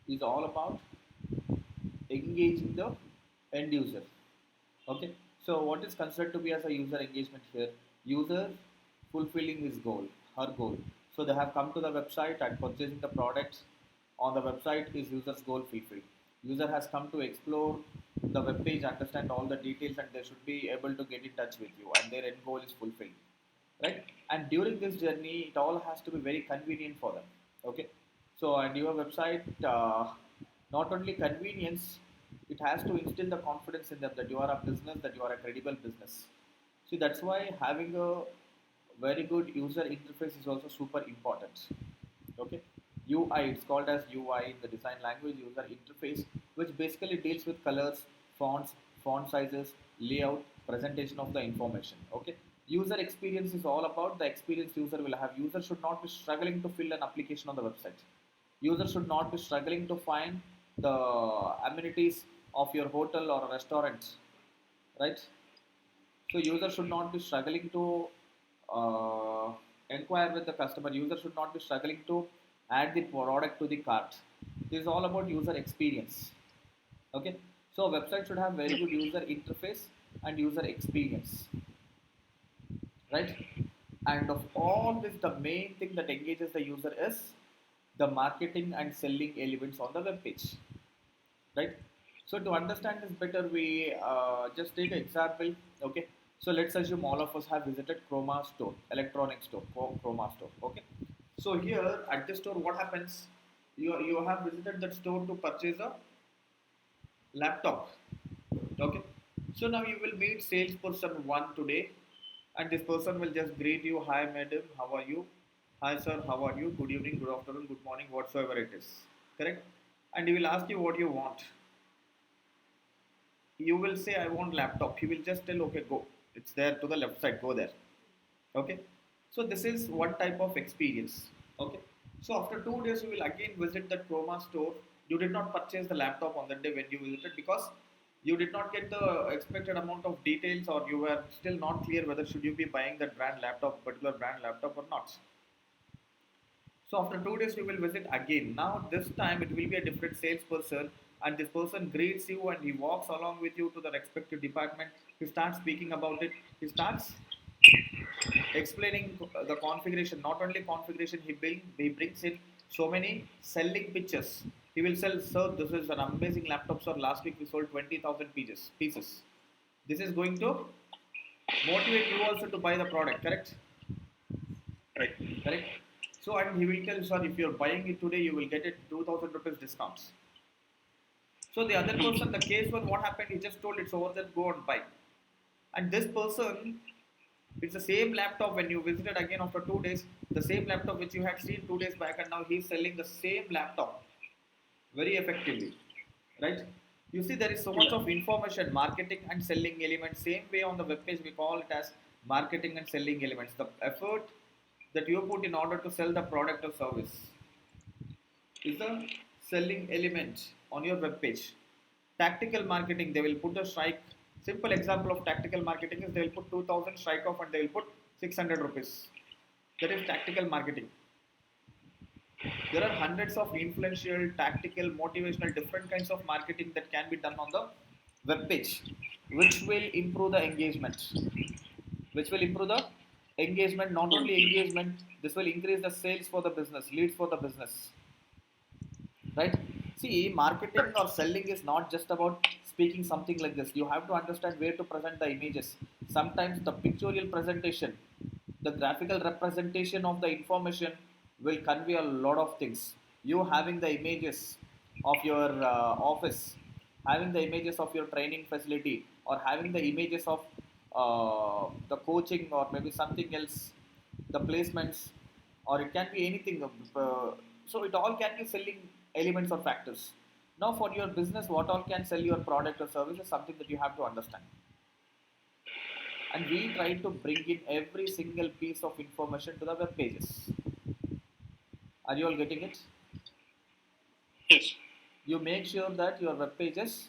is all about engaging the end user. Okay, so what is considered to be as a user engagement here? User fulfilling his goal, her goal. So they have come to the website and purchasing the products on the website is user's goal fulfilled. User has come to explore the web page, understand all the details, and they should be able to get in touch with you, and their end goal is fulfilled, right? And during this journey, it all has to be very convenient for them. Okay, so and your website, not only convenience, it has to instill the confidence in them that you are a business, that you are a credible business. See, that's why having a very good user interface is also super important. Okay, UI, it's called as UI in the design language, user interface, which basically deals with colors, fonts, font sizes, layout, presentation of the information. Okay, user experience is all about the experience user will have. User should not be struggling to fill an application on the website. User should not be struggling to find the amenities of your hotel or a restaurant, right? So user should not be struggling to inquire with the customer. User should not be struggling to add the product to the cart. This is all about user experience. Okay, so a website should have very good user interface and user experience, right? And of all this, the main thing that engages the user is the marketing and selling elements on the web page, right? So to understand this better, we just take an example. Okay, so let's assume all of us have visited Chroma store, electronic store, Chroma store. Okay, so here at this store, what happens? You have visited that store to purchase a laptop. Okay, so now you will meet salesperson one today, and this person will just greet you. Hi, madam. How are you? Hi, sir. How are you? Good evening. Good afternoon. Good morning. Whatsoever it is. Correct. And he will ask you what you want. You will say I want laptop. He will just tell okay, go, it's there to the left side, go there. Okay, so this is one type of experience. Okay, so after 2 days you will again visit the Chroma store. You did not purchase the laptop on that day when you visited because you did not get the expected amount of details, or you were still not clear whether should you be buying that brand laptop, particular brand laptop or not. So after 2 days, you will visit again. Now this time it will be a different salesperson, and this person greets you and he walks along with you to the respective department. He starts speaking about it. He starts explaining the configuration. Not only configuration, he brings in so many selling pictures. He will sell, sir, this is an amazing laptop, sir. Last week we sold 20,000 pieces. This is going to motivate you also to buy the product, correct? Right. Correct. So and he will tell, sir, if you're buying it today, you will get it 2,000 rupees discounts. So the other person, the case was what happened, he just told it's over there, go and buy. And this person, it's the same laptop when you visited again after 2 days, the same laptop which you had seen 2 days back, and now he's selling the same laptop very effectively. Right? You see, there is so much Yeah. of information, marketing and selling elements. Same way on the web page, we call it as marketing and selling elements. The effort that you put in order to sell the product or service is the selling element on your web page. Tactical marketing, they will put a strike. Simple example of tactical marketing is they will put 2,000 strike off and they will put 600 rupees. That is tactical marketing. There are hundreds of influential, tactical, motivational, different kinds of marketing that can be done on the web page, which will improve the engagement. Which will improve the engagement, not only engagement, this will increase the sales for the business, leads for the business, right? See, marketing or selling is not just about speaking something like this. You have to understand where to present the images. Sometimes the pictorial presentation, the graphical representation of the information will convey a lot of things. You having the images of your office, having the images of your training facility, or having the images of the coaching, or maybe something else, the placements, or it can be anything. So it all can be selling elements or factors. Now, for your business, what all can sell your product or service is something that you have to understand. And we try to bring in every single piece of information to the web pages. Are you all getting it? Yes. You make sure that your web page is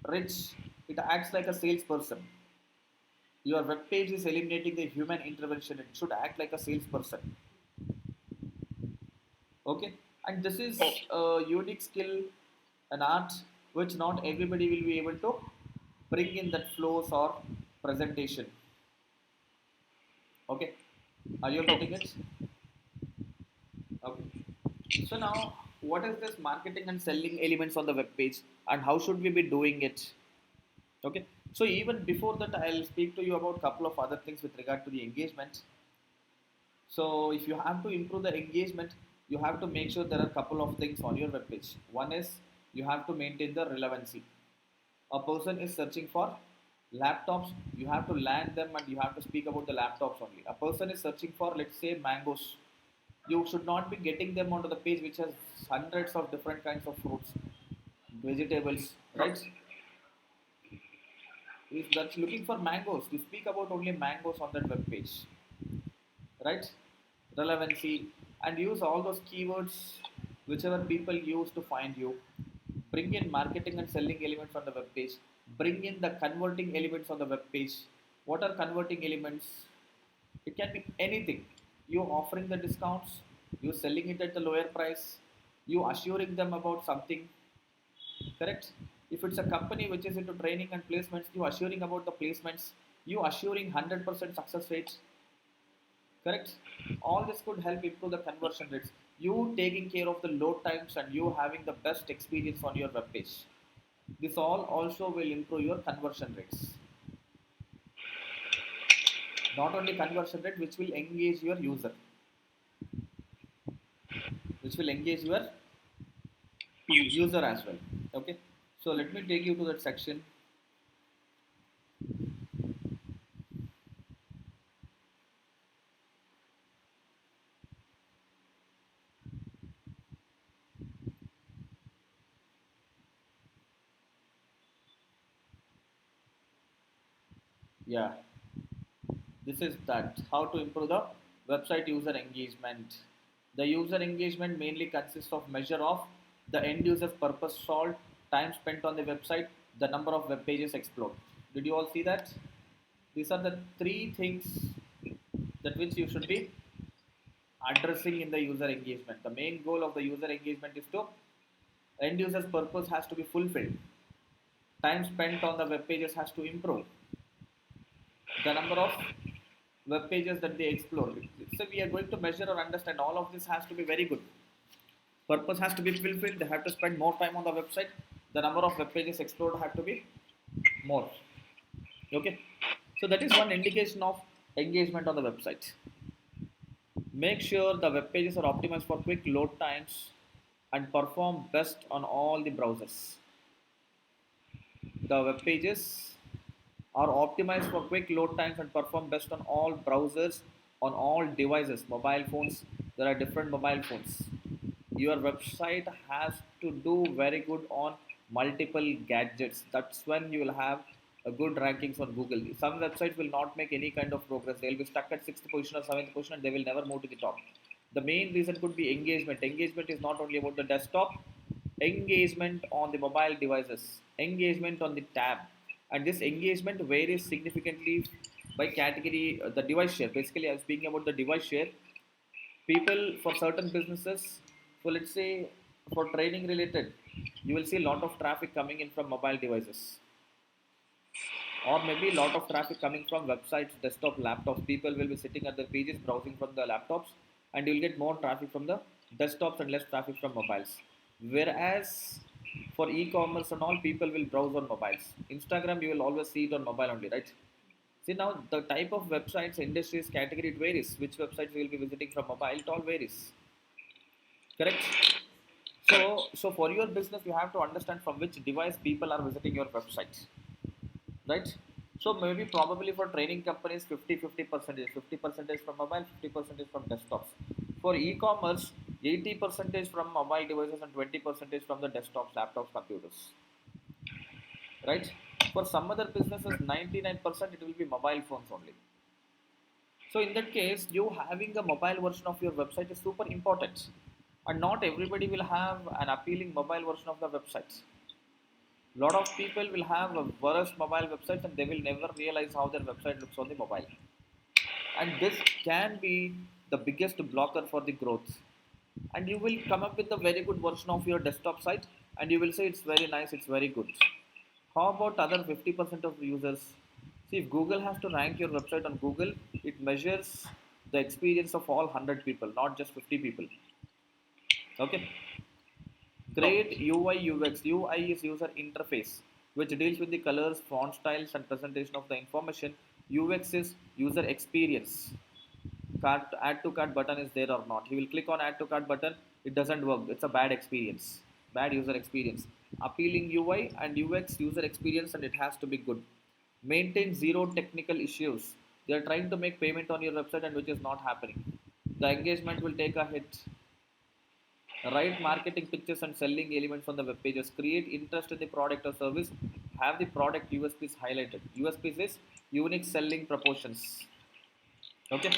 rich. It acts like a salesperson. Your web page is eliminating the human intervention. It should act like a salesperson. Okay. And this Oh, is a unique skill, an art which not everybody will be able to bring in that flows or presentation. Okay, are you oh, getting it? Okay. So now, what is this marketing and selling elements on the web page, and how should we be doing it? Okay. So even before that, I'll speak to you about couple of other things with regard to the engagement. So if you have to improve the engagement, you have to make sure there are a couple of things on your web page. One is you have to maintain the relevancy. A person is searching for laptops, you have to land them and you have to speak about the laptops only. A person is searching for, let's say, mangoes. You should not be getting them onto the page which has hundreds of different kinds of fruits, vegetables, oh, right? If that's looking for mangoes, you speak about only mangoes on that web page, right? Relevancy, and use all those keywords whichever people use to find you. Bring in marketing and selling elements on the web page. Bring in the converting elements on the web page. What are converting elements? It can be anything. You offering the discounts, you selling it at the lower price, you assuring them about something, correct? If it's a company which is into training and placements, you assuring about the placements, you assuring 100% success rates, correct? All this could help improve the conversion rates. You taking care of the load times and you having the best experience on your web page. This all also will improve your conversion rates. Not only conversion rate, which will engage your user, which will engage your user. user as well. Okay. So let me take you to that section. Yeah, this is that how to improve the website user engagement. The user engagement mainly consists of measure of the end user's purpose solved, time spent on the website, the number of web pages explored. Did you all see that? These are the three things that which you should be addressing in the user engagement. The main goal of the user engagement is to end user's purpose has to be fulfilled. Time spent on the web pages has to improve. The number of web pages that they explore. So we are going to measure or understand all of this has to be very good. Purpose has to be fulfilled. They have to spend more time on the website. The number of web pages explored have to be more. Okay. So that is one indication of engagement on the website. Make sure the web pages are optimized for quick load times and perform best on all the browsers. The web pages are optimized for quick load times and perform best on all browsers, on all devices, mobile phones. There are different mobile phones. Your website has to do very good on multiple gadgets. That's when you will have a good rankings on Google. Some websites will not make any kind of progress. They'll be stuck at sixth position or seventh position and they will never move to the top. The main reason could be engagement. Engagement is not only about the desktop, engagement on the mobile devices, engagement on the tab, and this engagement varies significantly by category. The device share, basically I'm speaking about the device share. People for certain businesses, so let's say for training related, you will see a lot of traffic coming in from mobile devices, or maybe a lot of traffic coming from websites, desktop, laptops. People will be sitting at their pages browsing from the laptops, and you will get more traffic from the desktops and less traffic from mobiles. Whereas for e-commerce and all, people will browse on mobiles. Instagram, you will always see it on mobile only, right? See now the type of websites, industries, category, it varies. Which websites you will be visiting from mobile, it all varies. Correct? Correct. So for your business, you have to understand from which device people are visiting your website, right? So maybe probably for training companies, 50-50 percentage, 50 percentage from mobile, 50 percentage from desktops. For e-commerce, 80 percentage from mobile devices and 20 percentage from the desktops, laptops, computers, right? For some other businesses, 99% it will be mobile phones only. So in that case, you having a mobile version of your website is super important, and not everybody will have an appealing mobile version of the website. Lot of people will have a worst mobile websites and they will never realize how their website looks on the mobile. And this can be the biggest blocker for the growth. and you will come up with a very good version of your desktop site, and you will say it's very nice, it's very good. How about other 50% of the users? See, if Google has to rank your website on Google, it measures the experience of all 100 people, not just 50 people. Okay. Create Okay. UI UX. UI is user interface, which deals with the colors, font styles, and presentation of the information. UX is user experience. Cart add to cart button is there or not. He will click on add to cart button, it doesn't work, it's a bad experience, bad user experience. Appealing UI and UX, user experience, and it has to be good. Maintain zero technical issues. They are trying to make payment on your website and which is not happening. The engagement will take a hit. Write marketing pictures and selling elements on the web pages. Create interest in the product or service. Have the product USPs highlighted. USPs is unique selling proportions. Okay.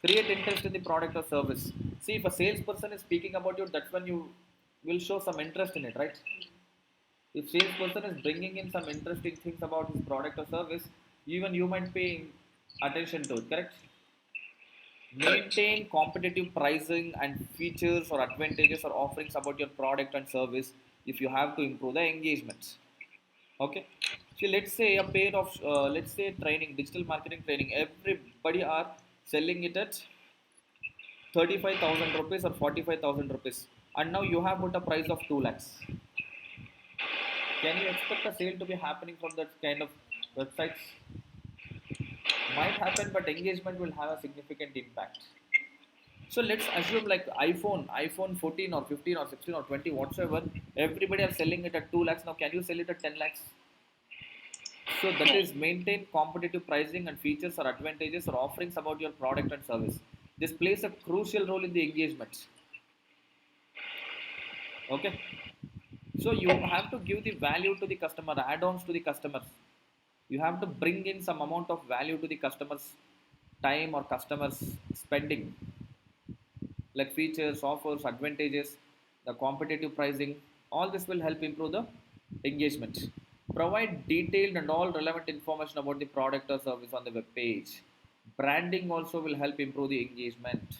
Create interest in the product or service. See, if a salesperson is speaking about you, that's when you will show some interest in it, right? If salesperson is bringing in some interesting things about his product or service, even you might pay attention to it, correct? Correct. Maintain competitive pricing and features or advantages or offerings about your product and service if you have to improve the engagement. Okay. See, let's say a pair of let's say training, digital marketing training, everybody are selling it at 35,000 rupees or 45,000 rupees, and now you have put a price of 2 lakhs. Can you expect a sale to be happening from that kind of websites? Might happen, but engagement will have a significant impact. So let's assume like iPhone 14 or 15 or 16 or 20 whatsoever, everybody are selling it at 2 lakhs. Now can you sell it at 10 lakhs? So that No. is maintain competitive pricing and features or advantages or offerings about your product and service. This plays a crucial role in the engagement. Okay. So you have to give the value to the customer, add-ons to the customers. You have to bring in some amount of value to the customers' time or customers' spending, like features, offers, advantages, the competitive pricing. All this will help improve the engagement. Provide detailed and all relevant information about the product or service on the web page. Branding also will help improve the engagement.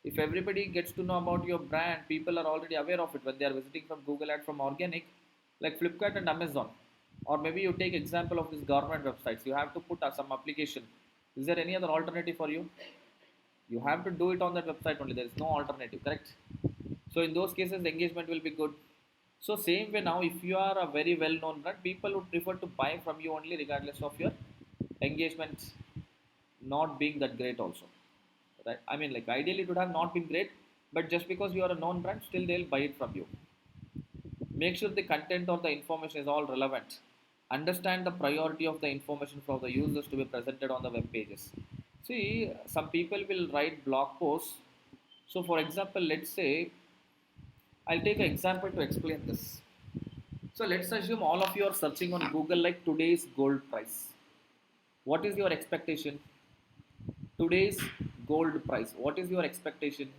If everybody gets to know about your brand, people are already aware of it when they are visiting from Google Ad from organic, like Flipkart and Amazon. Or maybe you take example of these government websites. You have to put some application. Is there any other alternative for you? You have to do it on that website only. There is no alternative, correct? So in those cases, the engagement will be good. So same way now, if you are a very well-known brand, people would prefer to buy from you only regardless of your engagement not being that great also. Right? I mean, like ideally it would have not been great, but just because you are a known brand, still they'll buy it from you. Make sure the content or the information is all relevant. Understand the priority of the information for the users to be presented on the web pages. See, some people will write blog posts. So, for example, let's say I'll take an example to explain this. So, let's assume all of you are searching on Google like today's gold price. What is your expectation? Today's gold price. What is your expectation?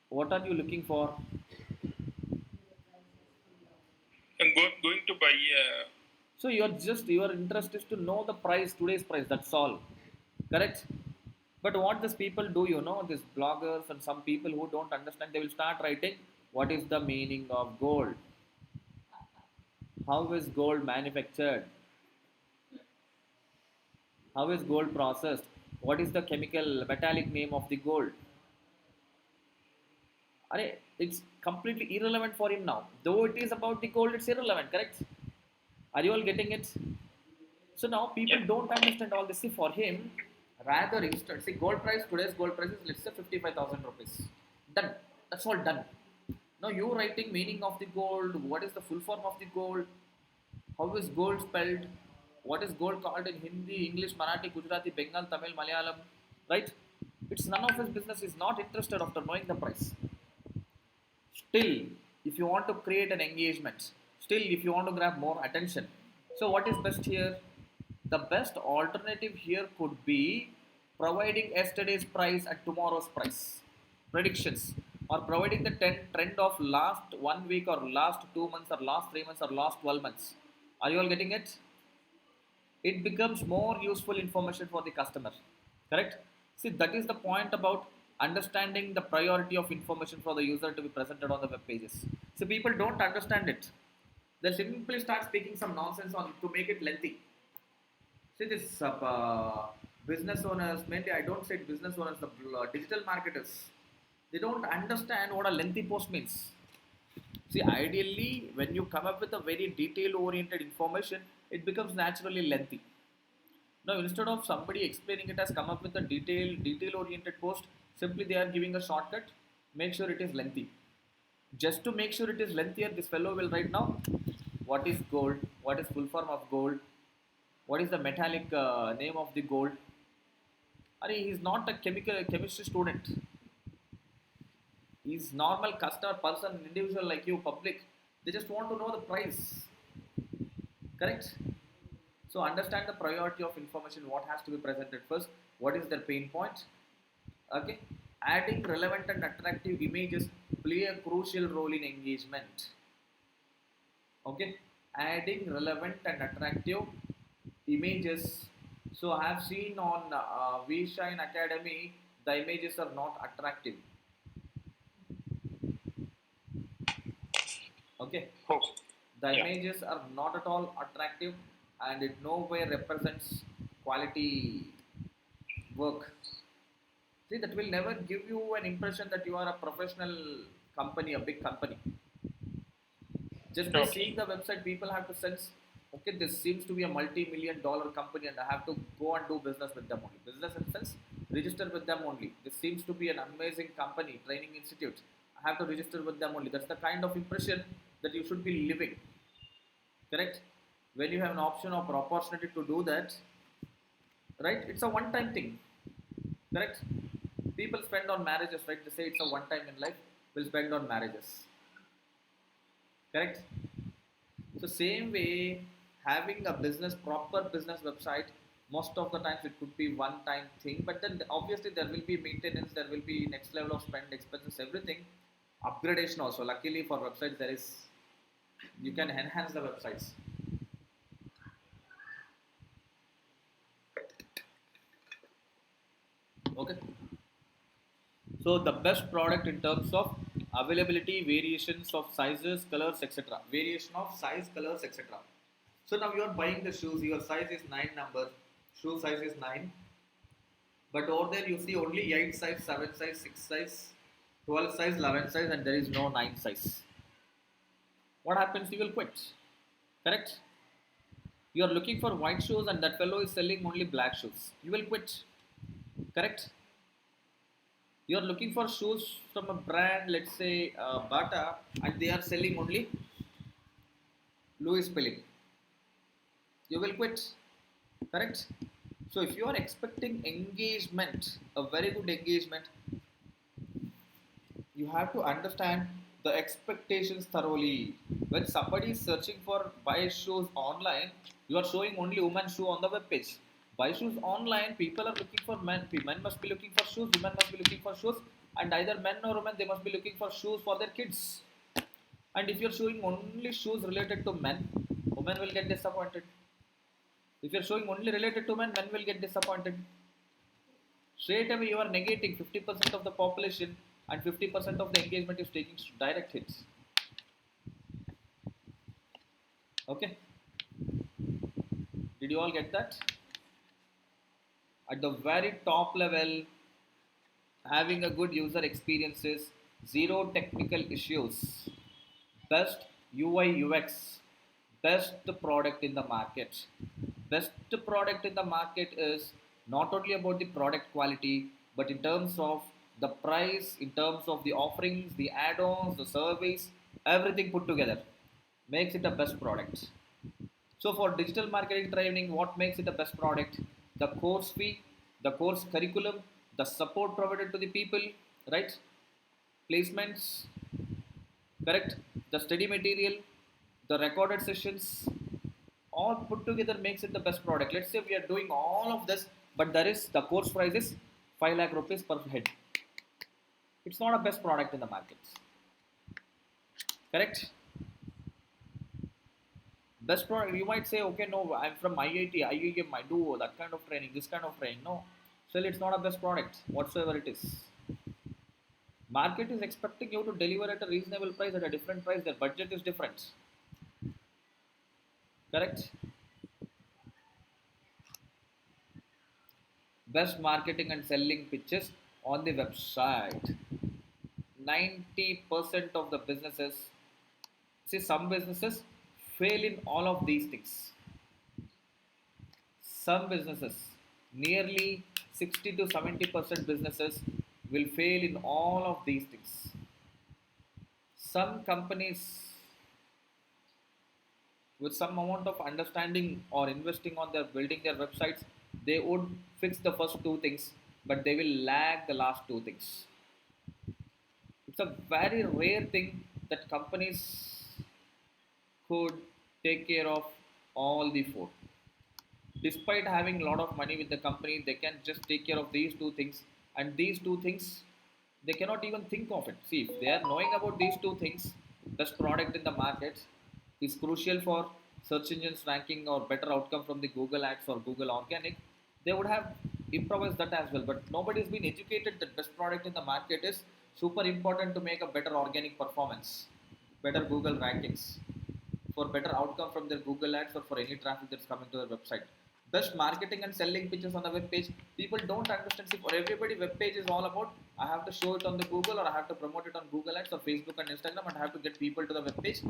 What are you looking for? I'm going to buy. So your interest is to know the price, today's price. That's all, correct? But what these people do, these bloggers and some people who don't understand, they will start writing what is the meaning of gold, how is gold manufactured, how is gold processed, what is the chemical metallic name of the gold. It's completely irrelevant for him now. Though it is about the gold, it's irrelevant, correct? Are you all getting it? So now people Yeah. don't understand all this. See, for him, rather instant. See, gold price, today's gold price is let's say 55,000 rupees. Done. That's all done. Now you writing meaning of the gold, what is the full form of the gold, how is gold spelled, what is gold called in Hindi, English, Marathi, Gujarati, Bengal, Tamil, Malayalam, right? It's none of his business. Is not interested after knowing the price. Still, if you want to create an engagement, still if you want to grab more attention, so what is best here? The best alternative here could be providing yesterday's price at tomorrow's price predictions, or providing the trend of last 1 week or last 2 months or last 3 months or last 12 months. Are you all getting it? It becomes more useful information for the customer, correct? See, that is the point about understanding the priority of information for the user to be presented on the web pages. So people don't understand it. They simply start speaking some nonsense on to make it lengthy. See, this business owners, mainly I don't say business owners, the digital marketers, they don't understand what a lengthy post means. See, ideally, when you come up with a very detail oriented information, it becomes naturally lengthy. Now, instead of somebody explaining it as come up with a detail oriented post, simply they are giving a shortcut, make sure it is lengthy. Just to make sure it is lengthier, this fellow will write now what is gold, what is full form of gold, what is the metallic name of the gold. He is not a chemistry student. He's normal customer person, individual like you, public. They just want to know the price. Correct? So understand the priority of information, what has to be presented first, what is their pain point. Okay. Adding relevant and attractive images play a crucial role in engagement. Okay. Adding relevant and attractive images. So I have seen on Vshine Academy, the images are not attractive. Okay, Oh, the yeah. images are not at all attractive, and it nowhere represents quality work. See, that will never give you an impression that you are a professional company, a big company. Just by seeing Okay. the website, people have to sense, okay, this seems to be a multi-million dollar company, and I have to go and do business with them only. Business in the sense, register with them only. This seems to be an amazing company, training institute. I have to register with them only. That's the kind of impression that you should be living. Correct? When you have an option or opportunity to do that, right? It's a one-time thing. Correct? People spend on marriages, right? They say it's a one-time in life. We'll spend on marriages. Correct? So same way, having a business, proper business website, most of the times it could be one-time thing, but then obviously there will be maintenance, there will be next level of spend, expenses, everything, upgradation also. Luckily for websites, there is you can enhance the websites. Okay. So the best product in terms of availability, variations of sizes, colors, etc. Variation of size, colors, etc. So now you are buying the shoes. Your size is 9 number. Shoe size is 9. But over there you see only 8 size, 7 size, 6 size, 12 size, 11 size, and there is no 9 size. What happens? You will quit. Correct? You are looking for white shoes and that fellow is selling only black shoes. You will quit. Correct? You are looking for shoes from a brand, let's say Bata, and they are selling only Louis Philippe. You will quit. Correct? So if you are expecting engagement, a very good engagement, you have to understand the expectations thoroughly. When somebody is searching for buy shoes online, you are showing only women's shoe on the web page. Buy shoes online, people are looking for men. Men must be looking for shoes, women must be looking for shoes, and either men or women they must be looking for shoes for their kids. And if you're showing only shoes related to men, women will get disappointed. If you're showing only related to men will get disappointed. Straight away you are negating 50% of the population and 50% of the engagement is taking direct hits. Okay, did you all get that? At the very top level, having a good user experiences, zero technical issues, best UI UX, best product in the market. Best product in the market is not only about the product quality, but in terms of the price, in terms of the offerings, the add-ons, the service, everything put together makes it a best product. So for digital marketing training, what makes it a best product? The course fee, the course curriculum, the support provided to the people, right? Placements, correct? The study material, the recorded sessions, all put together makes it the best product. Let's say we are doing all of this, but there is the course price is 5 lakh rupees per head. It's not a best product in the market. Correct? Best product, you might say, okay, no, I'm from IIT, IIM, I do that kind of training, this kind of training. No. Still, it's not a best product, whatsoever it is. Market is expecting you to deliver at a reasonable price at a different price. Their budget is different. Correct? Best marketing and selling pitches on the website. 90% of the businesses, see, some businesses fail in all of these things. Some businesses, nearly 60 to 70% businesses will fail in all of these things. Some companies with some amount of understanding or investing on their building their websites, they would fix the first two things, but they will lag the last two things. It's a very rare thing that companies could take care of all the four. Despite having a lot of money with the company, they can just take care of these two things, and these two things they cannot even think of it. See, if they are knowing about these two things, best product in the market is crucial for search engines ranking or better outcome from the Google Ads or Google Organic, they would have improvised that as well. But nobody's been educated that best product in the market is super important to make a better organic performance, better Google rankings, for better outcome from their Google Ads or for any traffic that's coming to their website. Best marketing and selling pitches on the web page. People don't understand. See, for everybody, web page is all about I have to show it on the Google or I have to promote it on Google Ads or Facebook and Instagram and I have to get people to the web page.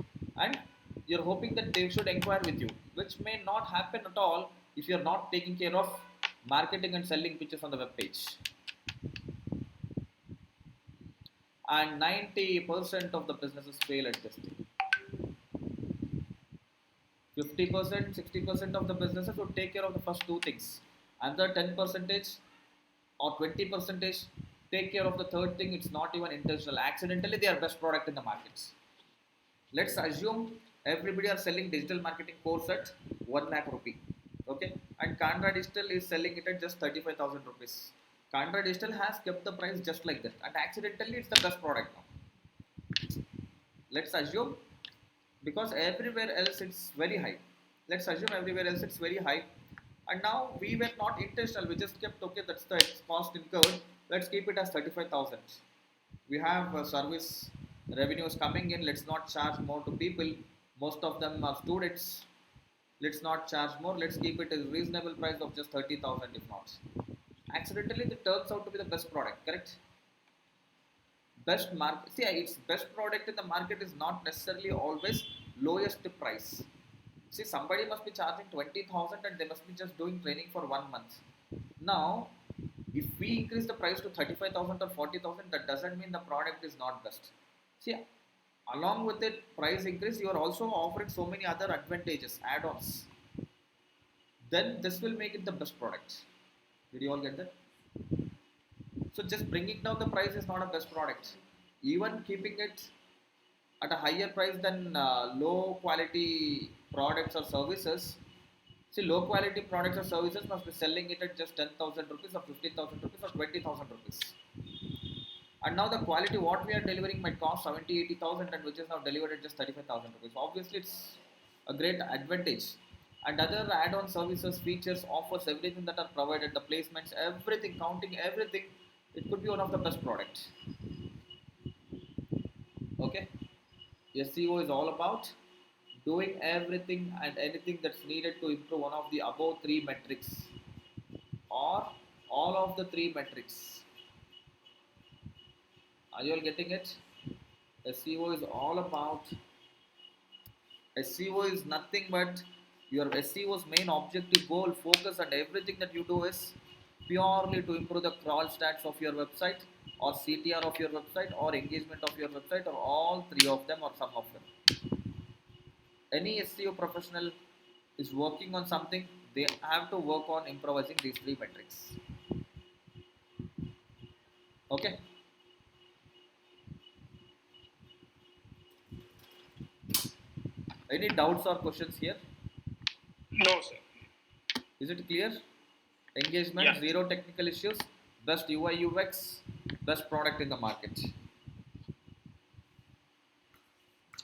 And you're hoping that they should inquire with you, which may not happen at all if you're not taking care of marketing and selling pitches on the web page. And 90% of the businesses fail at this thing. 50%, 60% of the businesses would take care of the first two things. Another 10 percentage or 20 percentage take care of the third thing. It's not even intentional. Accidentally, they are best product in the markets. Let's assume everybody are selling digital marketing course at 1 lakh rupee. Okay, and Canada Digital is selling it at just 35,000 rupees. Canada Digital has kept the price just like that, and accidentally, it's the best product now. Let's assume because everywhere else it's very high. Let's assume everywhere else it's very high, and now we were not intentional. We just kept okay. That's the cost incurred. Let's keep it as 35,000. We have service revenues coming in. Let's not charge more to people. Most of them are students. Let's not charge more. Let's keep it a reasonable price of just 30,000 if not. Accidentally, it turns out to be the best product. Correct? Best market. See, its best product in the market is not necessarily always lowest price. See, somebody must be charging 20,000 and they must be just doing training for 1 month. Now, if we increase the price to 35,000 or 40,000, that doesn't mean the product is not best. See, along with it, price increase, you are also offering so many other advantages, add-ons. Then this will make it the best product. Did you all get that? So just bringing down the price is not a best product. Even keeping it at a higher price than low quality products or services. See, low quality products or services must be selling it at just 10,000 rupees or 15,000 rupees or 20,000 rupees. And now the quality what we are delivering might cost 70, 80,000 and which is now delivered at just 35,000 rupees. Obviously, it's a great advantage. And other add-on services, features, offers, everything that are provided, the placements, everything, counting everything, it could be one of the best products. Okay, SEO is all about doing everything and anything that's needed to improve one of the above three metrics or all of the three metrics. Are you all getting it? SEO is all about SEO is nothing but your SEO's main objective, goal, focus, and everything that you do is purely to improve the crawl stats of your website or CTR of your website or engagement of your website or all three of them or some of them. Any SEO professional is working on something, they have to work on improvising these three metrics. Okay. Any doubts or questions here? No, sir. Is it clear? Engagement, Yeah. zero technical issues, best UI UX, best product in the market.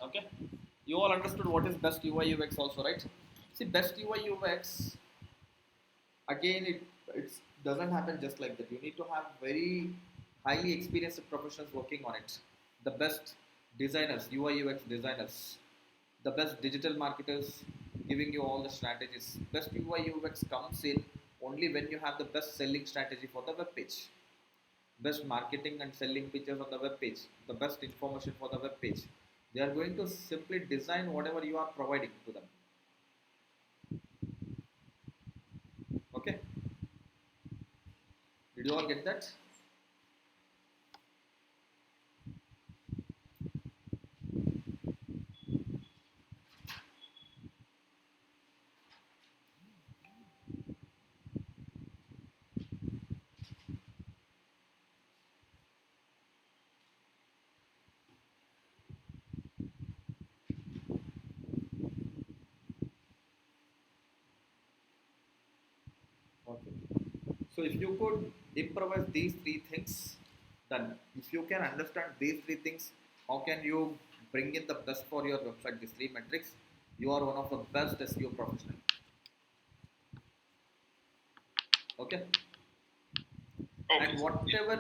Okay. You all understood what is best UI UX also, right? See, best UI UX again it's doesn't happen just like that. You need to have very highly experienced professionals working on it. The best designers, UI UX designers, the best digital marketers giving you all the strategies. Best UI UX comes in only when you have the best selling strategy for the web page, best marketing and selling pictures on the web page, the best information for the web page. They are going to simply design whatever you are providing to them. Okay, did you all get that? Okay. So if you could improvise these three things, then if you can understand these three things, how can you bring in the best for your website? These three metrics, you are one of the best SEO professional. Okay, and Okay. whatever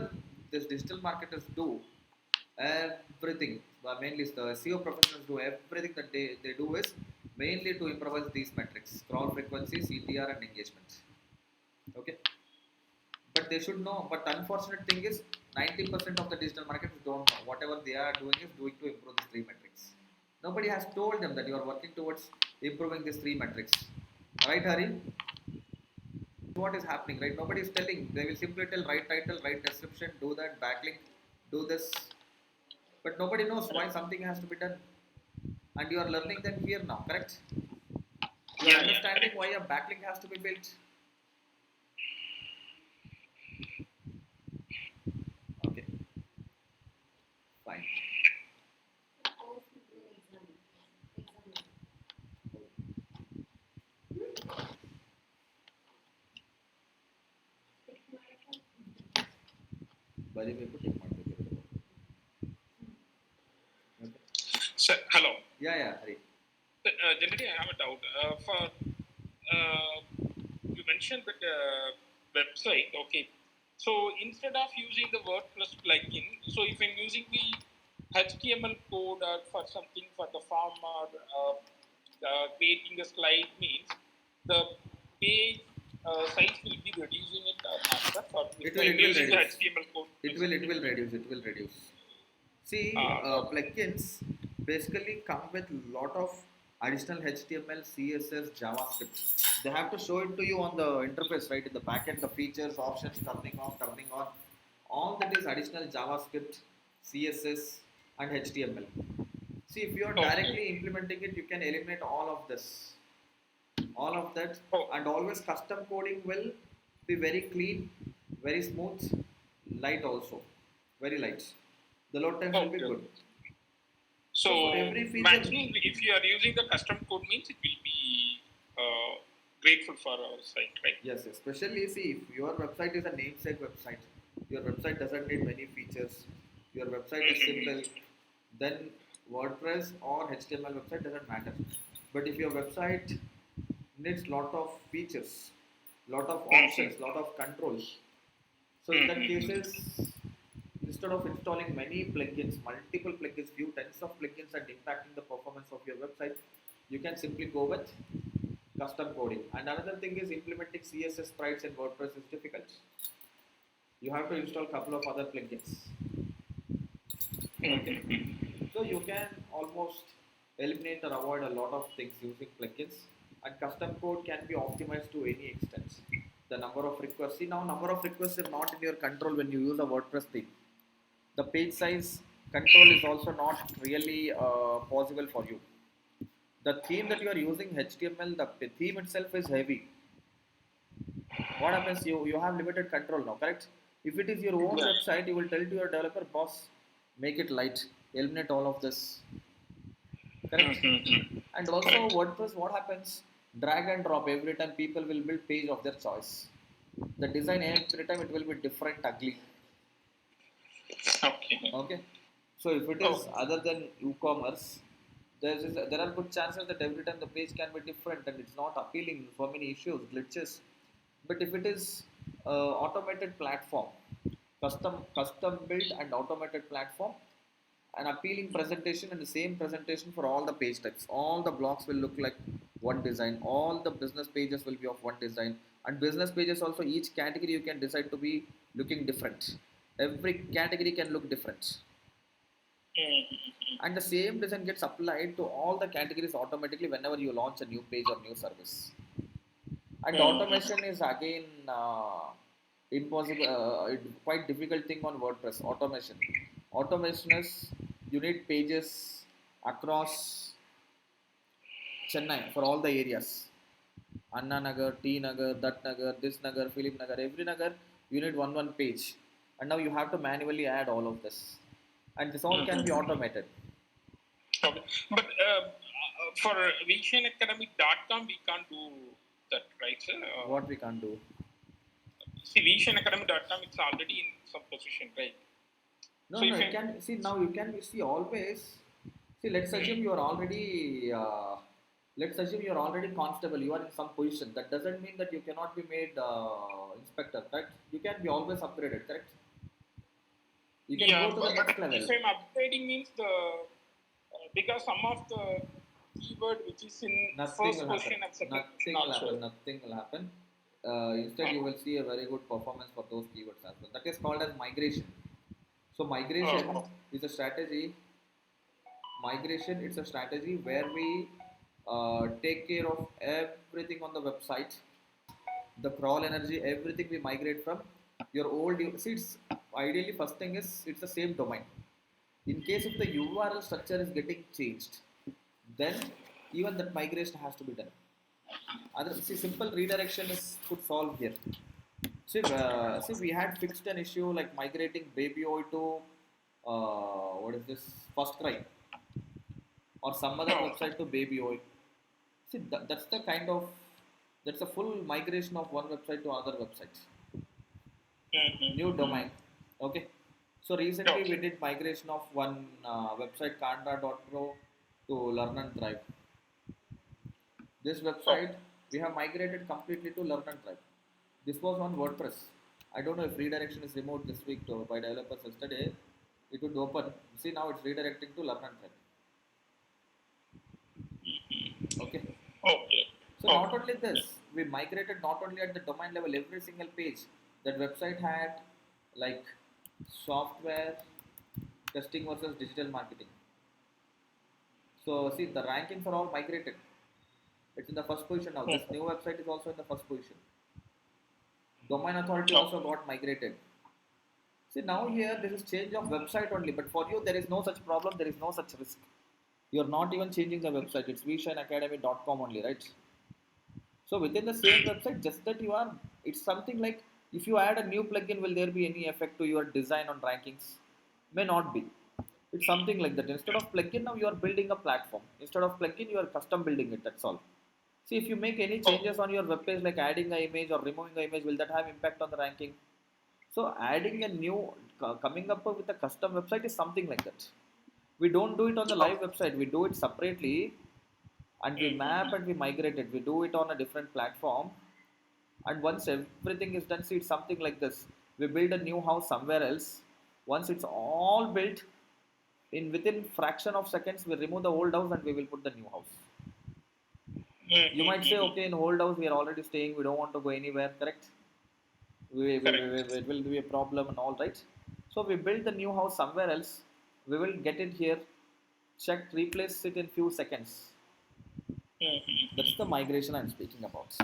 these digital marketers do, everything, mainly the SEO professionals do everything that they do is mainly to improvise these metrics: scroll frequency, CTR, and engagement. Okay, but they should know. But unfortunate thing is, 90% of the digital marketers don't know. Whatever they are doing is doing to improve these three metrics. Nobody has told them that you are working towards improving these three metrics. Right, Hari? What is happening, right? Nobody is telling. They will simply tell right title, right description, do that, backlink, do this. But nobody knows why something has to be done. And you are learning them here now, correct? You are Yeah, yeah, understanding correct. why a backlink has to be built. Okay, fine. ಬರೀ ಬೇಕು tick ಮಾಡಬೇಕು. Okay. So, hello. Yeah, Hari. Generally, I have a doubt. You mentioned that website. Okay. So instead of using the WordPress plugin, so if I'm using the HTML code for something for the form or creating a slide means the page size will be reducing it or not, sir, for if I'm It will using the reduce. HTML code. It will reduce. It will reduce. See, Okay. plugins basically come with lot of additional HTML, CSS, JavaScript. They have to show it to you on the interface, right? In the backend, the features, options, turning off, turning on. All that is additional JavaScript, CSS, and HTML. See, if you are Okay. directly implementing it, you can eliminate all of that, Oh, and always custom coding will be very clean, very smooth, light also, very light. The load times will be okay. good. So for So every feature, maximum, if you are using the custom code means it will be grateful for our site, right? yes, especially see if your website is a namesake website, your website doesn't need many features, your website is simple, Mm-hmm. then WordPress or HTML website doesn't matter. But if your website needs lot of features, lot of options, lot of controls, so in that Mm-hmm. cases, instead of installing many plugins, multiple plugins, few tens of plugins and impacting the performance of your website, you can simply go with custom coding. And another thing is implementing CSS sprites in WordPress is difficult. You have to install a couple of other plugins. Okay. Mm-hmm. So you can almost eliminate or avoid a lot of things using plugins, and custom code can be optimized to any extent. The number of requests. See now, number of requests is not in your control when you use a WordPress theme. The page size control is also not really possible for you. The theme that you are using, HTML, the theme itself is heavy. What happens? You have limited control now, correct? If it is your own Yeah. website, you will tell to your developer, boss, make it light, eliminate all of this, correct? Mm-hmm. And also Correct. WordPress, what happens? Drag and drop every time people will build page of their choice. The design every time it will be different, ugly. Okay. Okay. So if it is Okay. other than e-commerce, there are good chances that every time the page can be different and it's not appealing for many issues, glitches. But if it is automated platform, custom built and automated platform, an appealing presentation and the same presentation for all the page types. All the blocks will look like one design. All the business pages will be of one design. And business pages also, each category you can decide to be looking different. Every category can look different. Mm-hmm. And the same design gets applied to all the categories automatically whenever you launch a new page or new service. And Mm-hmm. automation is again impossible, quite difficult thing on WordPress. Automation is, you need pages across Chennai for all the areas. Anna Nagar, T Nagar, that Nagar, this Nagar, Philip Nagar, every Nagar, you need one page. And now you have to manually add all of this. And this all can be Mm-hmm. automated. Okay. But for visionacademy.com, we can't do that, right, sir? What we can't do. See, visionacademy.com, it's already in some position, right? No, So no, if it I, can see now. You can see always. See, let's assume you are already. Let's assume you are already constable. You are in some position. That doesn't mean that you cannot be made inspector. Correct? You can be always upgraded. Correct? You can yeah, go to the but next if level. I'm upgrading means because some of the keyword which is in Nothing first will happen. position and second is Nothing will not happen. showing. Nothing will happen. Instead, you will see a very good performance for those keywords as well. That is called as migration. So migration Oh, is a strategy. Migration, it's a strategy where we take care of everything on the website, the crawl energy, everything we migrate from your old. See, it's ideally first thing is it's the same domain. In case if the URL structure is getting changed, then even that migration has to be done. Other, see, simple redirection is could solve here. See, we had fixed an issue like migrating baby oil to what is this first cry or some other oh. website to baby oil. See, that's the kind of, that's a full migration of one website to other websites. New Mm-hmm. domain. Okay. So recently we Okay. did migration of one website Kanda.pro to Learn and Thrive. This Okay. website we have migrated completely to Learn and Thrive. This was on WordPress. I don't know if redirection is removed this week by developers yesterday. It would open. See, now it's redirecting to Learn and Thrive. Okay. Okay. So not Okay. only this, we migrated not only at the domain level, every single page that website had like software testing versus digital marketing. So see, the rankings are all migrated. It's in the first position now. This new Mm-hmm. website is also in the first position. Domain authority also Okay. got migrated. See, now here this is change of website only, but for you there is no such problem. There is no such risk. You're not even changing the website. It's vishanacademy.com only, right? So within the same website, just that you are, it's something like if you add a new plugin, will there be any effect to your design on rankings? May not be. It's something like that. Instead of plugin, now you are building a platform. Instead of plugin, you are custom building it. That's all. See, if you make any Okay. changes on your web page, like adding an image or removing an image, will that have impact on the ranking? So adding a new, coming up with a custom website is something like that. We don't do it on the live Okay. website. We do it separately and we map Mm-hmm. and we migrate it. We do it on a different platform. And once everything is done, see, it's something like this. We build a new house somewhere else. Once it's all built, in within fraction of seconds, we remove the old house and we will put the new house. You might say, Mm-hmm. okay, in old house we are already staying. We don't want to go anywhere. Correct? Correct. It will be a problem and all, right? So we build the new house somewhere else. We will get it here. Check, replace it in few seconds. That's the Mm-hmm. migration I'm speaking about.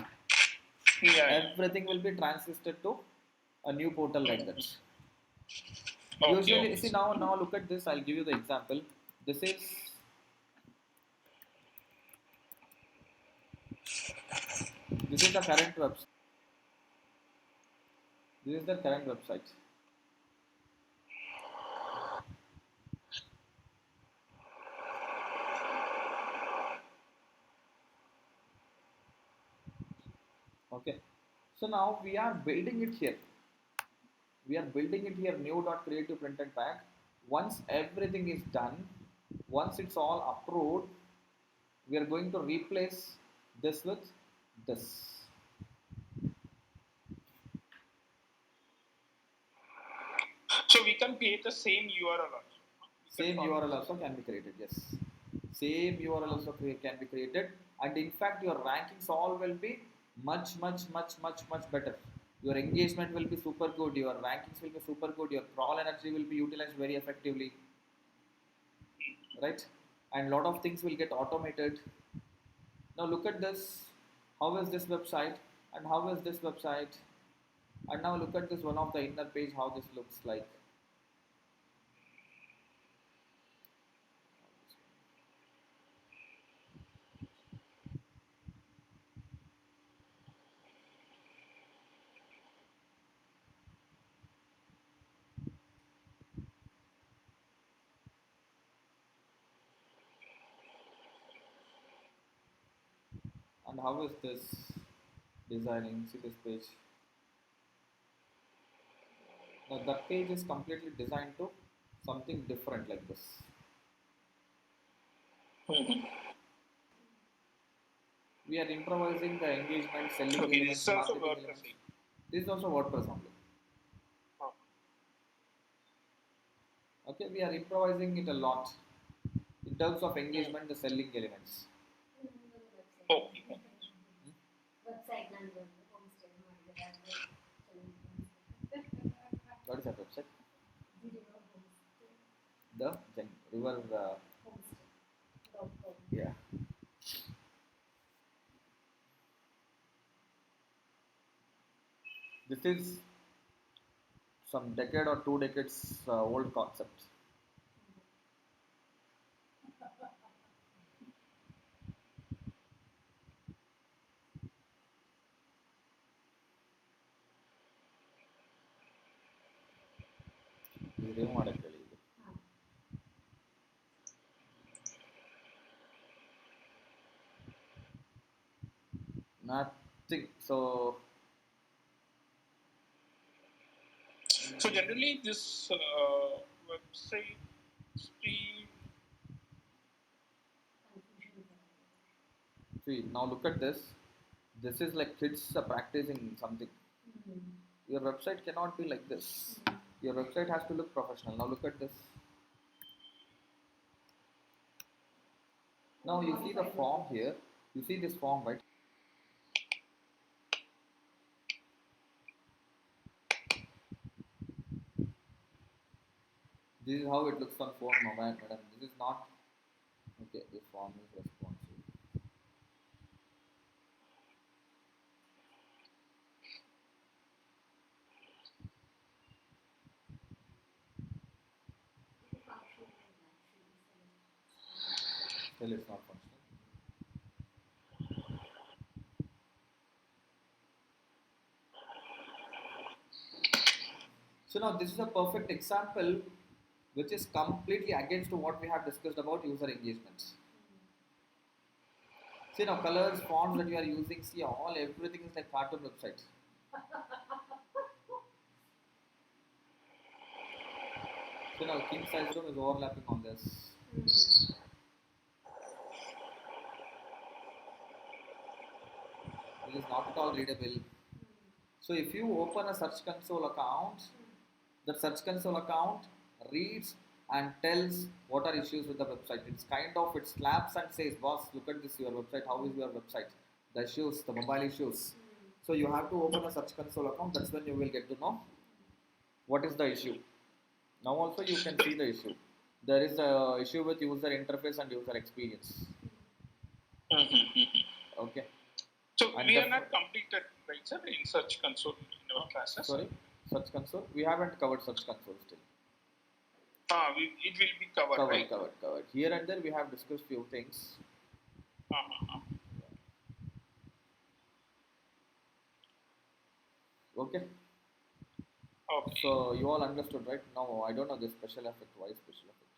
Yeah. Yeah. Everything will be transisted to a new portal like that. Okay. Usually, Okay. see, now look at this. I'll give you the example. This is this is the current website. This is the current website. Okay. So now we are building it here. We are building it here. New dot creative printed pack. Once everything is done, once it's all approved, we are going to replace this with this. create the same URL also. You can Same follow URL this. also can be created. Yes, same URL also can be created, and in fact your rankings all will be much better. Your engagement will be super good. Your rankings will be super good. Your crawl energy will be utilized very effectively, right? And lot of things will get automated. Now look at this. How is this website? And how is this website? And now look at this one of the inner page. How this looks like. And how is this designing? See this page. Now that page is completely designed to something different like this. Mhm. We are improvising the engagement, selling Okay, this elements, is also marketing WordPress. elements. This is also WordPress only. Oh, Okay, we are improvising it a lot in terms of mm. engagement, the selling elements. Okay. What is that website? The River. Yeah. This is some decade or 2 decades old concept. ಇದು remove ಮಾಡಕ್ಕೆ ಹೇಳಿ ಇದು. Nothing. So So generally, this website stream. see now look at this. This is like kids are practicing something. Your website cannot be like this. Your website has to look professional. Now look at this. Now you see the form here. You see this form, right? This is how it looks on phone, mobile, madam. This is not okay. This form is responsive. Still, it's not functional. So now this is a perfect example, which is completely against to what we have discussed about user engagements. See now colors, fonts that you are using. See all everything is like cartoon websites. So now king size room is overlapping on this. It is not at all readable. So if you open a search console account, the search console account reads and tells what are issues with the website. It's kind of it slaps and says, "Boss, look at this your website. How is your website? The issues, the mobile issues." So you have to open a search console account. That's when you will get to know what is the issue. Now also you can see the issue. There is a issue with user interface and user experience. Mhm. Okay, So and we the are not completed, right, sir, in Search Console in our classes. sorry, search console. We haven't covered search console still. It will be covered, Covered, right? covered, covered. Here and there we have discussed few things. Uh-huh. Okay, Okay. so you all understood, right? Now I don't know this special effect. Why special effect?